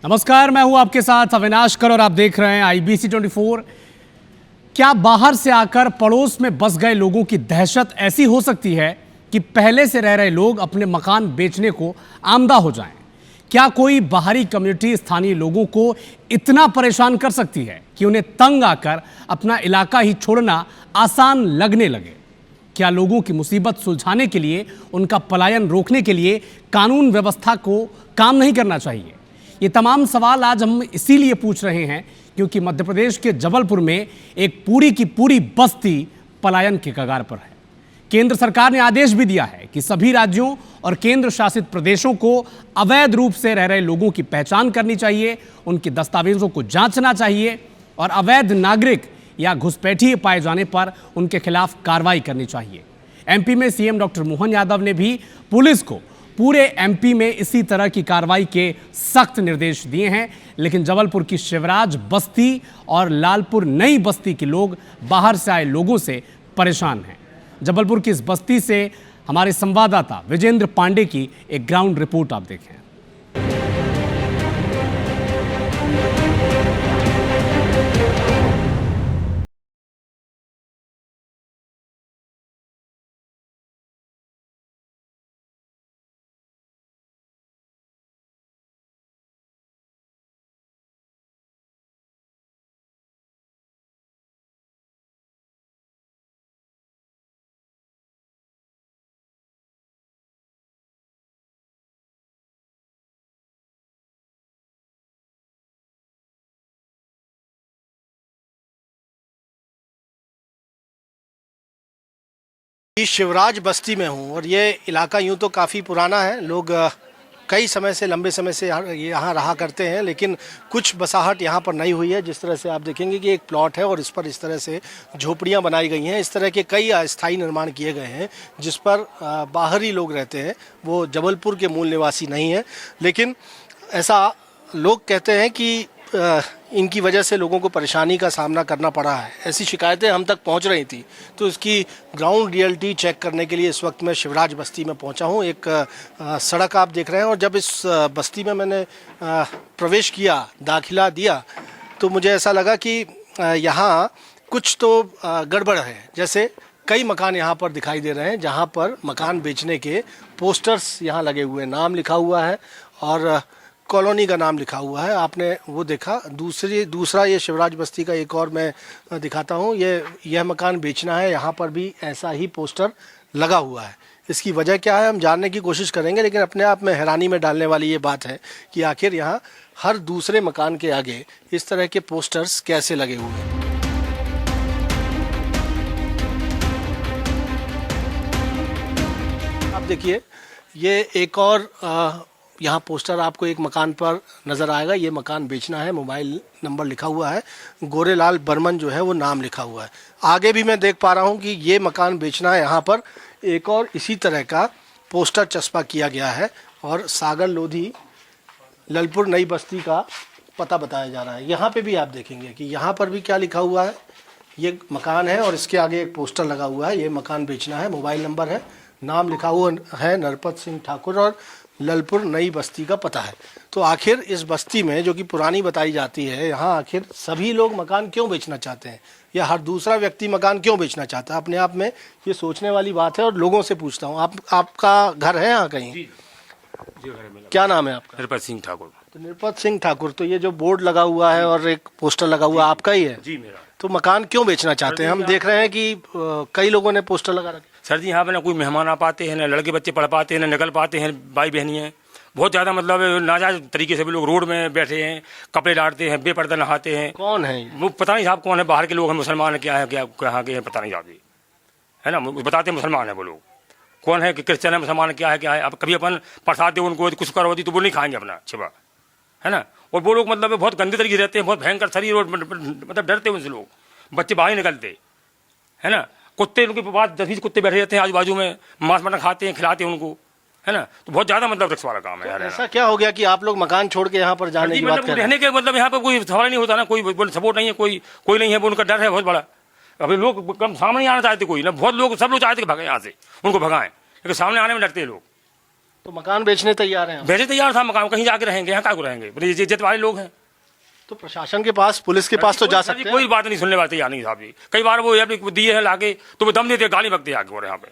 नमस्कार, मैं हूं आपके साथ अविनाश कर और आप देख रहे हैं IBC 24। क्या बाहर से आकर पड़ोस में बस गए लोगों की दहशत ऐसी हो सकती है कि पहले से रह रहे लोग अपने मकान बेचने को आमदा हो जाएं? क्या कोई बाहरी कम्युनिटी स्थानीय लोगों को इतना परेशान कर सकती है कि उन्हें तंग आकर अपना इलाका ही छोड़ना आसान लगने लगे? क्या लोगों की मुसीबत सुलझाने के लिए, उनका पलायन रोकने के लिए कानून व्यवस्था को काम नहीं करना चाहिए? ये तमाम सवाल आज हम इसीलिए पूछ रहे हैं क्योंकि मध्य प्रदेश के जबलपुर में एक पूरी की पूरी बस्ती पलायन के कगार पर है। केंद्र सरकार ने आदेश भी दिया है कि सभी राज्यों और केंद्र शासित प्रदेशों को अवैध रूप से रह रहे लोगों की पहचान करनी चाहिए, उनके दस्तावेजों को जांचना चाहिए और अवैध नागरिक या घुसपैठिए पाए जाने पर उनके खिलाफ कार्रवाई करनी चाहिए। MP में CM डॉक्टर मोहन यादव ने भी पुलिस को पूरे MP में इसी तरह की कार्रवाई के सख्त निर्देश दिए हैं, लेकिन जबलपुर की शिवराज बस्ती और लालपुर नई बस्ती के लोग बाहर से आए लोगों से परेशान हैं। जबलपुर की इस बस्ती से हमारे संवाददाता विजेंद्र पांडे की एक ग्राउंड रिपोर्ट आप देखें। शिवराज बस्ती में हूँ और ये इलाका यूँ तो काफ़ी पुराना है। लोग कई समय से, लंबे समय से यहाँ रहा करते हैं, लेकिन कुछ बसाहट यहाँ पर नहीं हुई है। जिस तरह से आप देखेंगे कि एक प्लॉट है और इस पर इस तरह से झोपड़ियाँ बनाई गई हैं। इस तरह के कई अस्थायी निर्माण किए गए हैं जिस पर बाहरी लोग रहते हैं, वो जबलपुर के मूल निवासी नहीं है। लेकिन ऐसा लोग कहते हैं कि इनकी वजह से लोगों को परेशानी का सामना करना पड़ा है। ऐसी शिकायतें हम तक पहुंच रही थी, तो इसकी ग्राउंड रियलिटी चेक करने के लिए इस वक्त मैं शिवराज बस्ती में पहुंचा हूं। एक सड़क आप देख रहे हैं और जब इस बस्ती में मैंने प्रवेश किया, दाखिला दिया, तो मुझे ऐसा लगा कि यहाँ कुछ तो गड़बड़ है। जैसे कई मकान यहाँ पर दिखाई दे रहे हैं जहाँ पर मकान बेचने के पोस्टर्स यहाँ लगे हुए हैं, नाम लिखा हुआ है और कॉलोनी का नाम लिखा हुआ है। आपने वो देखा। दूसरा ये शिवराज बस्ती का एक और मैं दिखाता हूँ। यह मकान बेचना है, यहाँ पर भी ऐसा ही पोस्टर लगा हुआ है। इसकी वजह क्या है हम जानने की कोशिश करेंगे, लेकिन अपने आप में हैरानी में डालने वाली ये बात है कि आखिर यहाँ हर दूसरे मकान के आगे इस तरह के पोस्टर्स कैसे लगे हुए हैं। आप देखिए, ये एक और यहाँ पोस्टर आपको एक मकान पर नज़र आएगा। ये मकान बेचना है, मोबाइल नंबर लिखा हुआ है, गोरेलाल बर्मन जो है वो नाम लिखा हुआ है। आगे भी मैं देख पा रहा हूँ कि ये मकान बेचना है। यहाँ पर एक और इसी तरह का पोस्टर चस्पा किया गया है और सागर लोधी लालपुर नई बस्ती का पता बताया जा रहा है। यहाँ पे भी आप देखेंगे कि यहाँ पर भी क्या लिखा हुआ है। ये मकान है और इसके आगे एक पोस्टर लगा हुआ है। ये मकान बेचना है, मोबाइल नंबर है, नाम लिखा हुआ है नरपत सिंह ठाकुर और लालपुर नई बस्ती का पता है। तो आखिर इस बस्ती में जो कि पुरानी बताई जाती है, यहाँ आखिर सभी लोग मकान क्यों बेचना चाहते हैं या हर दूसरा व्यक्ति मकान क्यों बेचना चाहता है? अपने आप में ये सोचने वाली बात है। और लोगों से पूछता हूँ, आपका घर है यहाँ कहीं? जी घर है मेरा। क्या नाम है आपका? नरपत सिंह ठाकुर। तो नरपत सिंह ठाकुर, तो ये जो बोर्ड लगा हुआ है और एक पोस्टर लगा हुआ है आपका ही है? जी मेरा। तो मकान क्यों बेचना चाहते हैं? हम देख रहे हैं कि कई लोगों ने पोस्टर लगा रखे। सर जी, यहाँ पे ना कोई मेहमान आ पाते हैं, ना लड़के बच्चे पढ़ पाते हैं, ना निकल पाते हैं भाई बहनियाँ। बहुत ज़्यादा मतलब नाजायज तरीके से भी लोग रोड में बैठे हैं, कपड़े डालते हैं, बेपर्दा नहाते हैं। कौन है वो पता नहीं साहब कौन है, बाहर के लोग हैं, मुसलमान है, क्या है, क्या कहाँ के हैं पता नहीं साहब जी, है ना। बताते मुसलमान है वो लोग, कौन है कि क्रिश्चियन है, मुसलमान क्या है। अब कभी अपन प्रसाद दे उनको कुछ करो दी तो वो नहीं खाएंगे अपना छिपा, है ना। और वो लोग मतलब बहुत गंदे तरीके से रहते हैं, बहुत भयंकर शरीर, और मतलब डरते हैं उनसे लोग, बच्चे बाहर ही निकलते, है ना। कुत्ते उनके पास 10-20 कुत्ते बैठे रहते हैं आजू बाजू में, मांस मटन खाते हैं, खिलाते हैं उनको, है ना। तो बहुत ज्यादा मतलब रिस्क वाला काम है यार। ऐसा क्या हो गया कि आप लोग मकान छोड़ के यहाँ पर जाने की बात कर रहे हैं? रहने के मतलब यहाँ पर कोई सवाल नहीं होता ना, कोई सपोर्ट नहीं है, कोई नहीं है, उनका डर है बहुत बड़ा। अभी लोग कम सामने नहीं आना चाहते कोई ना, बहुत लोग, सब लोग चाहते भागे यहाँ से, उनको भगाएं, लेकिन सामने आने में डरते हैं लोग। तो मकान बेचने तैयार हैं आप? वैसे तैयार था मकान, कहीं जाके रहेंगे, यहाँ क्या रहेंगे, बोले ये इज्जत वाले लोग हैं। तो प्रशासन के पास, पुलिस के पास तो जा सकते हैं। कोई बात नहीं सुनने वाले तैयार नहीं साहब जी। कई बार वो अपने दिए हैं लाके, तो वो दम देते, गाली बकते आगे और यहाँ पे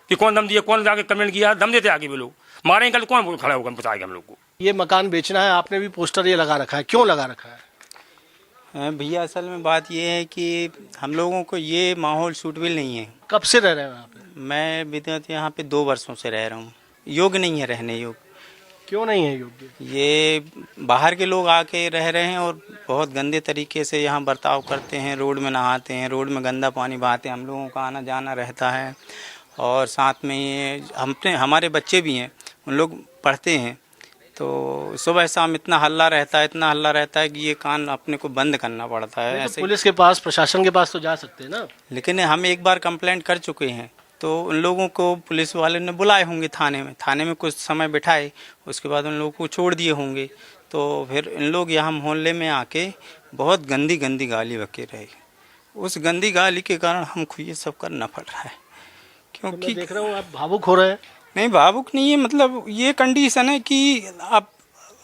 कि कौन दम दिया, कौन जाके कमेंट किया, दम देते आगे वो लोग। मारेंगे कल कौन खड़ा होगा बताएगा हम लोग को। ये मकान बेचना है, आपने भी पोस्टर ये लगा रखा है, क्यों लगा रखा है? भैया असल में बात ये है कि हम लोगों को ये माहौल सूटेबल नहीं है। कब से रह रहे हैं यहाँ पे? मैं विद्यार्थ यहाँ पे 2 वर्षों से रह रहा हूँ। योग्य नहीं है रहने योग्य। क्यों नहीं है योग्य? ये बाहर के लोग आके रह रहे हैं और बहुत गंदे तरीके से यहाँ बर्ताव करते हैं, रोड में नहाते हैं, रोड में गंदा पानी बहाते हैं, हम लोगों का आना जाना रहता है। और साथ में ये हमारे बच्चे भी हैं, उन लोग पढ़ते हैं, तो सुबह शाम इतना हल्ला रहता है कि ये कान अपने को बंद करना पड़ता है। तो ऐसे पुलिस के पास, प्रशासन के पास तो जा सकते हैं ना। लेकिन हम एक बार कंप्लेंट कर चुके हैं, तो उन लोगों को पुलिस वाले ने बुलाए होंगे थाने में कुछ समय बिठाए, उसके बाद उन लोगों को छोड़ दिए होंगे। तो फिर इन लोग यहाँ मोहल्ले में आके बहुत गंदी गंदी गाली बके रहे। उस गंदी गाली के कारण हमको ये सब करना पड़ रहा है। क्योंकि मैं देख रहा हूँ आप भावुक हो रहे हैं। नहीं, भावुक नहीं है, मतलब ये कंडीशन है कि आप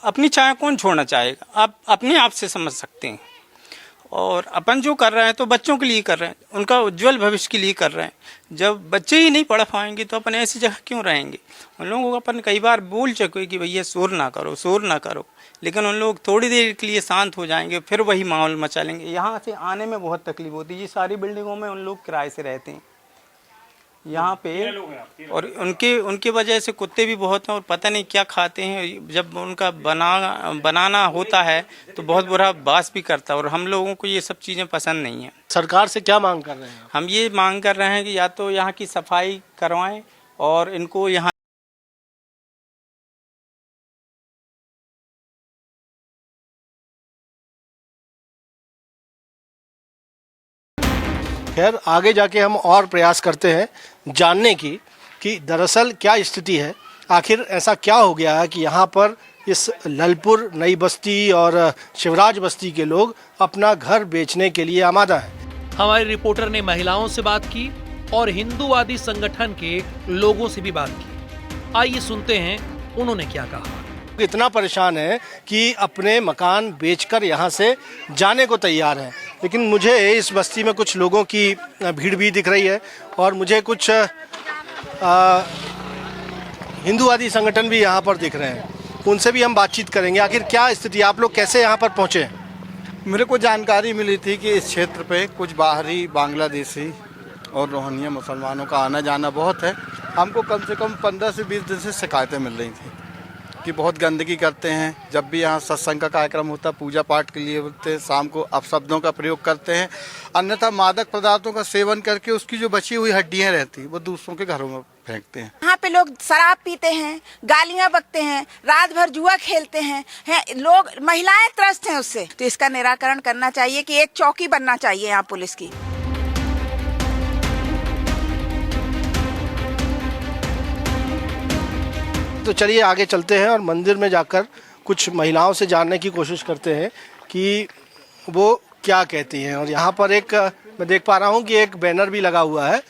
अपनी चाय कौन छोड़ना चाहेगा, आप अपने आप से समझ सकते हैं। और अपन जो कर रहे हैं तो बच्चों के लिए कर रहे हैं, उनका उज्जवल भविष्य के लिए कर रहे हैं। जब बच्चे ही नहीं पढ़ पाएंगे तो अपन ऐसी जगह क्यों रहेंगे। उन लोगों को अपन कई बार बोल चुके कि भैया शोर ना करो, लेकिन उन लोग थोड़ी देर के लिए शांत हो जाएंगे, फिर वही माहौल मचा लेंगे। यहाँ से आने में बहुत तकलीफ होती है। ये सारी बिल्डिंगों में उन लोग किराए से रहते हैं यहाँ पे, और उनके वजह से कुत्ते भी बहुत हैं और पता नहीं क्या खाते हैं। जब उनका बनाना होता है तो बहुत बुरा बास भी करता है, और हम लोगों को ये सब चीज़ें पसंद नहीं है। सरकार से क्या मांग कर रहे हैं? हम ये मांग कर रहे हैं कि या तो यहाँ की सफाई करवाएं और इनको यहाँ खैर, आगे जाके हम और प्रयास करते हैं जानने की कि दरअसल क्या स्थिति है, आखिर ऐसा क्या हो गया है कि यहाँ पर इस ललपुर, नई बस्ती और शिवराज बस्ती के लोग अपना घर बेचने के लिए आमादा हैं। हमारे रिपोर्टर ने महिलाओं से बात की और हिंदूवादी संगठन के लोगों से भी बात की। आइए सुनते हैं उन्होंने क्या कहा। इतना परेशान है कि अपने मकान बेचकर यहाँ से जाने को तैयार हैं, लेकिन मुझे इस बस्ती में कुछ लोगों की भीड़ भी दिख रही है और मुझे कुछ हिंदूवादी संगठन भी यहाँ पर दिख रहे हैं। उनसे भी हम बातचीत करेंगे। आखिर क्या स्थिति, आप लोग कैसे यहाँ पर पहुँचे? मेरे को जानकारी मिली थी कि इस क्षेत्र पे कुछ बाहरी बांग्लादेशी और रोहिंग्या मुसलमानों का आना जाना बहुत है। हमको कम से कम 15 से 20 दिन से शिकायतें मिल रही थी कि बहुत गंदगी करते हैं। जब भी यहाँ सत्संग का कार्यक्रम होता, पूजा पाठ के लिए होते, शाम को अपशब्दों का प्रयोग करते हैं। अन्यथा मादक पदार्थों का सेवन करके उसकी जो बची हुई हड्डियाँ रहती वो दूसरों के घरों में फेंकते हैं। यहाँ पे लोग शराब पीते हैं, गालियाँ बकते हैं, रात भर जुआ खेलते हैं, लोग, महिलाएं त्रस्त हैं उससे। तो इसका निराकरण करना चाहिए कि एक चौकी बनना चाहिए यहाँ पुलिस की। तो चलिए आगे चलते हैं और मंदिर में जाकर कुछ महिलाओं से जानने की कोशिश करते हैं कि वो क्या कहती हैं। और यहाँ पर एक मैं देख पा रहा हूँ कि एक बैनर भी लगा हुआ है,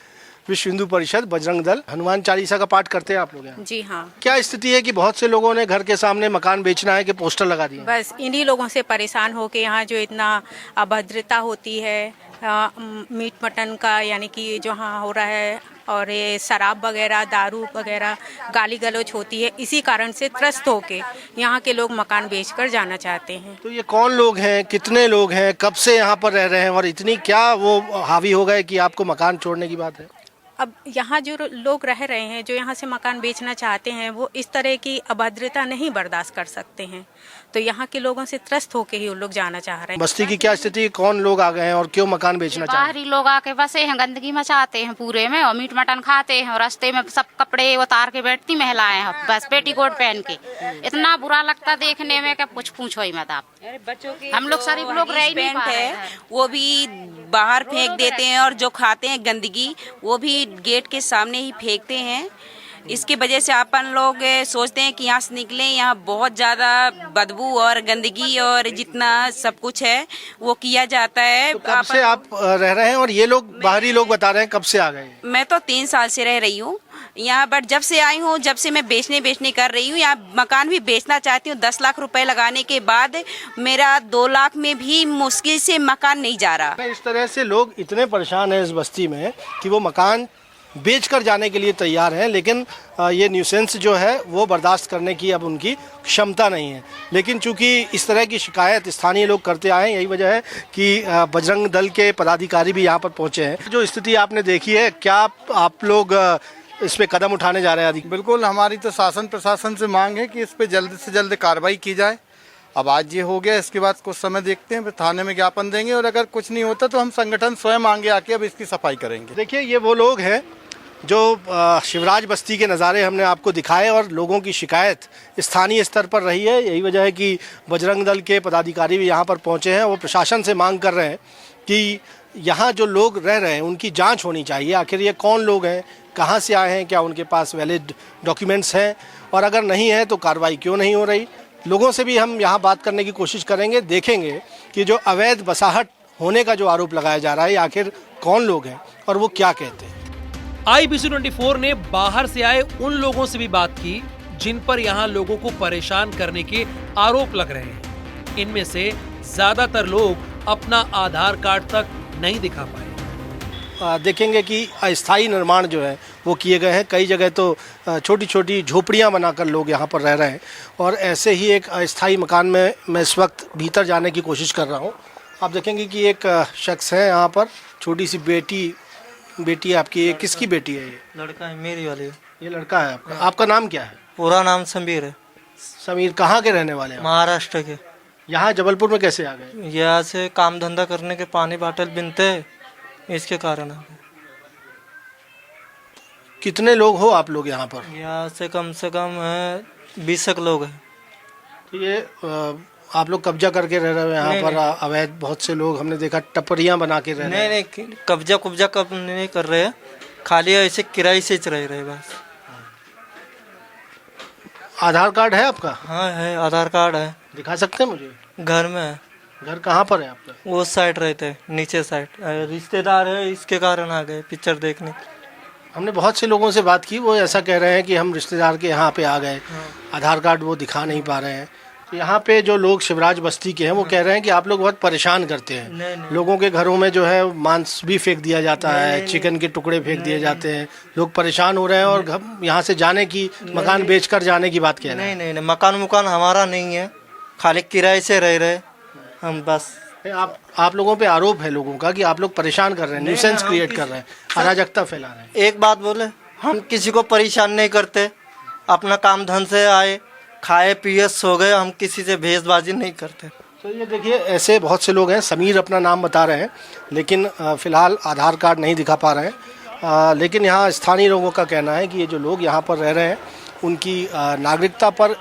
विश्व हिंदू परिषद बजरंग दल। हनुमान चालीसा का पाठ करते हैं आप लोग यहाँ? जी हाँ। क्या स्थिति है कि बहुत से लोगों ने घर के सामने मकान बेचना है कि पोस्टर लगा दिए? बस इन्हीं लोगों से परेशान होके यहाँ जो इतना अभद्रता होती है मीट मटन का, यानी कि जो यहाँ हो रहा है, और ये शराब वगैरह, दारू वगैरह, गाली गलौज होती है, इसी कारण से त्रस्त होके यहाँ के लोग मकान बेचकर जाना चाहते हैं। तो ये कौन लोग हैं, कितने लोग हैं, कब से यहाँ पर रह रहे हैं और इतनी क्या वो हावी हो गए कि आपको मकान छोड़ने की बात है? अब यहाँ जो लोग रह रहे हैं, जो यहाँ से मकान बेचना चाहते हैं, वो इस तरह की अभद्रता नहीं बर्दाश्त कर सकते हैं, तो यहाँ के लोगों से त्रस्त होके ही वो लोग जाना चाह रहे हैं। बस्ती की क्या स्थिति, कौन लोग आ गए हैं और क्यों मकान बेचना चाह रहे हैं? बाहरी लोग आके बसे हैं, गंदगी मचाते हैं पूरे में, और मीट मटन खाते हैं, और रास्ते में सब कपड़े उतार के बैठती महिलाएं हैं, बस पेटीकोट पहन के। इतना बुरा लगता देखने में कि कुछ पूछो ही मत आप। बच्चों के हम लोग शरीफ लोग रह नहीं पा रहे हैं, वो भी बाहर फेंक देते हैं, और जो खाते हैं गंदगी वो भी गेट के सामने ही फेंकते हैं। इसकी वजह से अपन लोग सोचते हैं कि यहाँ से निकले, यहाँ बहुत ज़्यादा बदबू और गंदगी और जितना सब कुछ है वो किया जाता है। तो कब से आप रह रहे हैं और ये लोग बाहरी लोग बता रहे हैं कब से आ गए? मैं तो 3 साल से रह रही हूँ यहाँ, बट जब से आई हूँ, जब से मैं बेचने कर रही हूँ, यहाँ मकान भी बेचना चाहती हूँ। 10 लाख रुपए लगाने के बाद मेरा 2 लाख में भी मुश्किल से मकान नहीं जा रहा। इस तरह से लोग इतने परेशान हैं इस बस्ती में कि वो मकान बेचकर जाने के लिए तैयार हैं, लेकिन ये न्यूसेंस जो है वो बर्दाश्त करने की अब उनकी क्षमता नहीं है। लेकिन चूंकि इस तरह की शिकायत स्थानीय लोग करते आए हैं, यही वजह है कि बजरंग दल के पदाधिकारी भी यहाँ पर पहुँचे हैं। जो स्थिति आपने देखी है, क्या आप लोग इस पे कदम उठाने जा रहे हैं? बिल्कुल, हमारी तो शासन प्रशासन से मांग है कि इस पे जल्द से जल्द कार्रवाई की जाए। अब आज ये हो गया, इसके बाद कुछ समय देखते हैं, फिर थाने में ज्ञापन देंगे और अगर कुछ नहीं होता तो हम संगठन स्वयं आगे आके अब इसकी सफाई करेंगे। देखिए, ये वो लोग हैं जो शिवराज बस्ती के नज़ारे हमने आपको दिखाए और लोगों की शिकायत स्थानीय स्तर पर रही है। यही वजह है कि बजरंग दल के पदाधिकारी भी यहाँ पर पहुँचे हैं। वो प्रशासन से मांग कर रहे हैं कि यहाँ जो लोग रह रहे हैं उनकी जांच होनी चाहिए। आखिर ये कौन लोग हैं, कहाँ से आए हैं, क्या उनके पास वैलिड डॉक्यूमेंट्स हैं, और अगर नहीं है तो कार्रवाई क्यों नहीं हो रही। लोगों से भी हम यहाँ बात करने की कोशिश करेंगे, देखेंगे कि जो अवैध बसाहट होने का जो आरोप लगाया जा रहा है आखिर कौन लोग हैं और वो क्या कहते हैं। IBC 24 ने बाहर से आए उन लोगों से भी बात की जिन पर यहाँ लोगों को परेशान करने के आरोप लग रहे हैं। इनमें से ज्यादातर लोग अपना आधार कार्ड तक नहीं दिखा पाए। देखेंगे कि अस्थायी निर्माण जो है वो किए गए हैं। कई जगह तो छोटी छोटी झोपड़ियां बनाकर लोग यहाँ पर रह रहे हैं और ऐसे ही एक अस्थायी मकान में मैं इस वक्त भीतर जाने की कोशिश कर रहा हूँ। आप देखेंगे कि एक शख्स है यहाँ पर, छोटी सी बेटी आपकी, ये किसकी बेटी है? ये लड़का है, मेरी वाली। ये लड़का है आपका। आपका नाम क्या है? पूरा नाम समीर है। समीर, कहाँ के रहने वाले हैं? महाराष्ट्र के। यहाँ जबलपुर में कैसे आ गए? यहाँ से काम धंधा करने के पानी बाटल बिनते हैं, इसके कारण आ गए। कितने लोग हो आप लोग यहाँ पर? यहाँ से कम 20 लोग हैं। तो ये आप लोग कब्जा करके रह रहे हो यहाँ पर? अवैध बहुत से लोग हमने देखा टपरियाँ बना के रह रहे हैं। नहीं, कब्जा कब नहीं कर रहे हैं, खाली ऐसे किराए से रह रहे बस। आधार कार्ड है आपका? हाँ है, आधार कार्ड है। दिखा सकते हैं मुझे? घर में है। घर कहाँ पर है आपका? वो साइड रहते हैं, नीचे साइड। रिश्तेदार है, इसके कारण आ गए पिक्चर देखने। हमने बहुत से लोगों से बात की, वो ऐसा कह रहे हैं कि हम रिश्तेदार के यहाँ पे आ गए, आधार कार्ड वो दिखा नहीं पा रहे हैं। तो यहाँ पे जो लोग शिवराज बस्ती के हैं वो कह रहे हैं कि आप लोग बहुत परेशान करते हैं। नहीं। लोगों के घरों में जो है मांस भी फेंक दिया जाता है, चिकन के टुकड़े फेंक दिए जाते हैं, लोग परेशान हो रहे हैं और यहाँ से जाने की, मकान बेचकर जाने की बात कह रहे हैं। नहीं, मकान हमारा नहीं है, खाली किराए से रह रहे हम बस। आप लोगों पे आरोप है लोगों का कि आप लोग परेशान कर रहे हैं, न्यूसेंस क्रिएट कर रहे हैं, अराजकता फैला रहे हैं। एक बात बोले, हम किसी को परेशान नहीं करते, अपना काम धन से आए, खाए पिए सो गए, हम किसी से भेजबाजी नहीं करते। तो ये देखिए, ऐसे बहुत से लोग हैं। समीर अपना नाम बता रहे हैं, लेकिन फिलहाल आधार कार्ड नहीं दिखा पा रहे हैं। लेकिन यहाँ स्थानीय लोगों का कहना है कि ये जो लोग यहाँ पर रह रहे हैं उनकी नागरिकता पर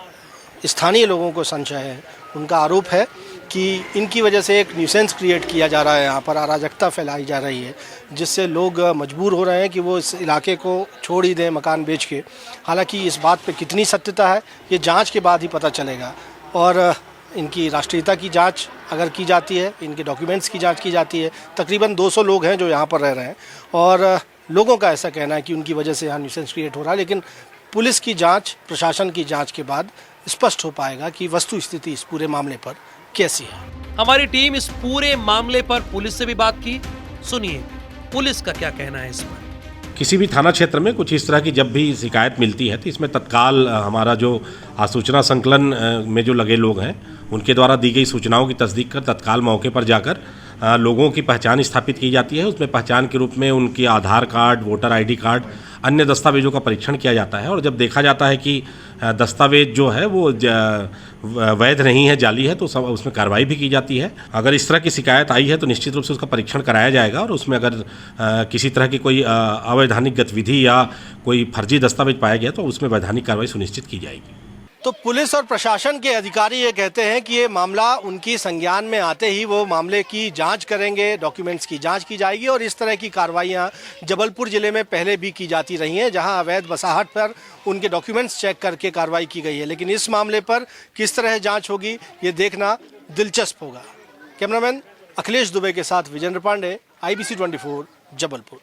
स्थानीय लोगों को संशय है। उनका आरोप है कि इनकी वजह से एक न्यूसेंस क्रिएट किया जा रहा है, यहाँ पर अराजकता फैलाई जा रही है, जिससे लोग मजबूर हो रहे हैं कि वो इस इलाके को छोड़ ही दें मकान बेच के। हालांकि इस बात पे कितनी सत्यता है ये जांच के बाद ही पता चलेगा। और इनकी राष्ट्रीयता की जांच अगर की जाती है, इनके डॉक्यूमेंट्स की जांच की जाती है। तकरीबन 200 लोग हैं जो यहाँ पर रह रहे हैं और लोगों का ऐसा कहना है कि उनकी वजह से यहाँ न्यूसेंस क्रिएट हो रहा है। लेकिन पुलिस की जाँच, प्रशासन की जाँच के बाद स्पष्ट हो पाएगा कि वस्तु स्थिति इस पूरे मामले पर कैसी है। हमारी टीम इस पूरे मामले पर पुलिस से भी बात की। सुनिए पुलिस का क्या कहना है इस पर। किसी भी थाना क्षेत्र में कुछ इस तरह की जब भी शिकायत मिलती है तो इसमें तत्काल हमारा जो सूचना संकलन में जो लगे लोग हैं उनके द्वारा दी गई सूचनाओं की तस्दीक कर तत्काल मौके पर जाकर लोगों की पहचान स्थापित की जाती है। उसमें पहचान के रूप में उनकी आधार कार्ड, वोटर आईडी कार्ड, अन्य दस्तावेजों का परीक्षण किया जाता है और जब देखा जाता है कि दस्तावेज जो है वो वैध नहीं है, जाली है, तो उसमें कार्रवाई भी की जाती है। अगर इस तरह की शिकायत आई है तो निश्चित रूप से उसका परीक्षण कराया जाएगा और उसमें अगर किसी तरह की कोई अवैधानिक गतिविधि या कोई फर्जी दस्तावेज पाया गया तो उसमें वैधानिक कार्रवाई सुनिश्चित की जाएगी। तो पुलिस और प्रशासन के अधिकारी ये कहते हैं कि ये मामला उनकी संज्ञान में आते ही वो मामले की जांच करेंगे, डॉक्यूमेंट्स की जांच की जाएगी और इस तरह की कार्रवाइयाँ जबलपुर ज़िले में पहले भी की जाती रही हैं, जहां अवैध बसाहट पर उनके डॉक्यूमेंट्स चेक करके कार्रवाई की गई है। लेकिन इस मामले पर किस तरह जाँच होगी ये देखना दिलचस्प होगा। कैमरामैन अखिलेश दुबे के साथ विजेंद्र पांडे, IBC 24 जबलपुर।